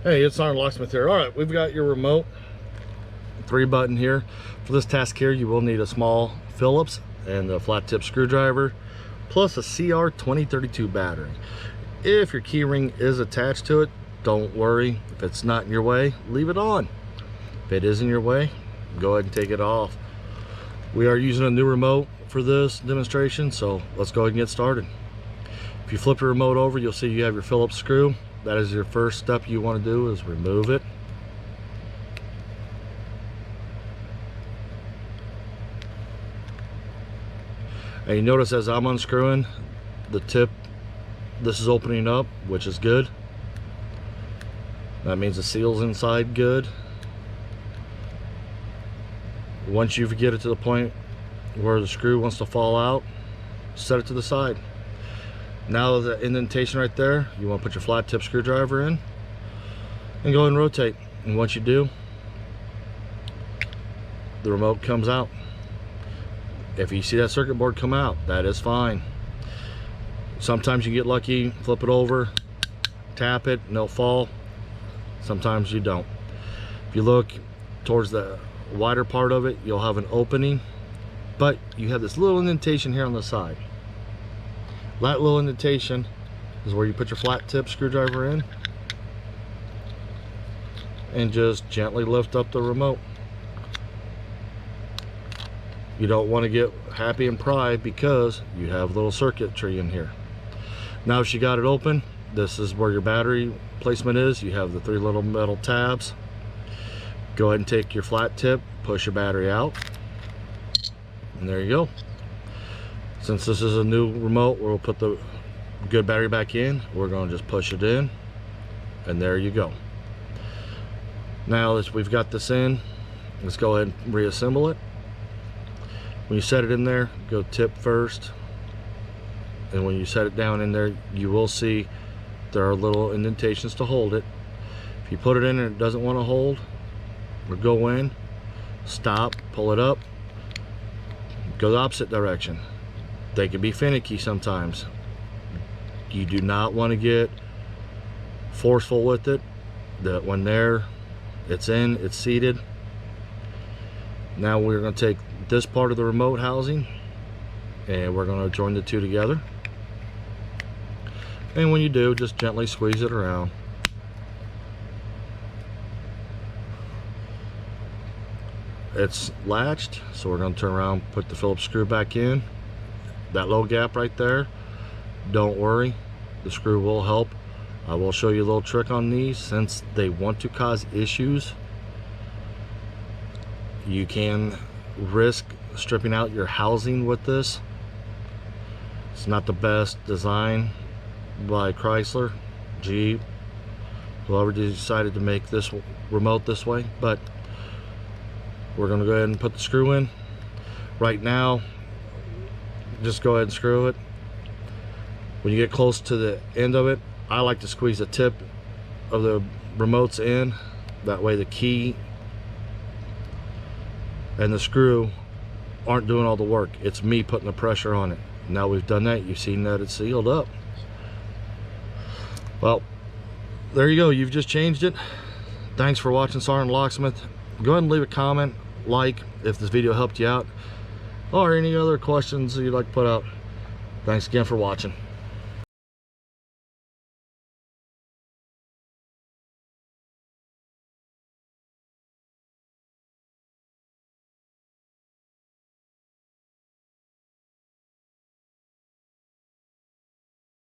Hey, it's SgtLocksmith here. All right, we've got your remote 3-button here. For this task here, you will need a small Phillips and a flat tip screwdriver, plus a CR2032 battery. If your key ring is attached to it, don't worry. If it's not in your way, leave it on. If it is in your way, go ahead and take it off. We are using a new remote for this demonstration, so let's go ahead and get started. If you flip your remote over, you'll see you have your Phillips screw. That is your first step you want to do, is remove it. And you notice as I'm unscrewing the tip, this is opening up, which is good. That means the seal's inside good. Once you get it to the point where the screw wants to fall out, set it to the side. Now the indentation right there, you want to put your flat tip screwdriver in and go ahead and rotate. And once you do, the remote comes out. If you see that circuit board come out, that is fine. Sometimes you get lucky, flip it over, tap it, and it'll fall. Sometimes you don't. If you look towards the wider part of it, you'll have an opening, but you have this little indentation here on the side. That little indentation is where you put your flat tip screwdriver in and just gently lift up the remote. You don't want to get happy and pry because you have little circuitry in here. Now if you got it open, this is where your battery placement is. You have the 3 little metal tabs. Go ahead and take your flat tip, push your battery out, and there you go. Since this is a new remote, we'll put the good battery back in. We're going to just push it in, and there you go. Now that we've got this in, let's go ahead and reassemble it. When you set it in there, go tip first, and when you set it down in there, you will see there are little indentations to hold it. If you put it in and it doesn't want to hold, or go in, stop, pull it up, go the opposite direction. They can be finicky sometimes. You do not want to get forceful with it. That when it's in, it's seated. Now we're going to take this part of the remote housing and we're going to join the two together. And when you do, just gently squeeze it around. It's latched, so we're going to turn around, put the Phillips screw back in. That little gap right there, don't worry, the screw will help. I will show you a little trick on these. Since they want to cause issues, you can risk stripping out your housing with this. It's not the best design by Chrysler, Jeep, whoever decided to make this remote this way, but we're going to go ahead and put the screw in. Right now, just go ahead and screw it. When you get close to the end of it, I like to squeeze the tip of the remotes in. That way the key and the screw aren't doing all the work. It's me putting the pressure on it. Now we've done that, you've seen that it's sealed up. Well, there you go. You've just changed it. Thanks for watching SgtLocksmith. Go ahead and leave a comment, like, if this video helped you out, or any other questions that you'd like to put out. Thanks again for watching.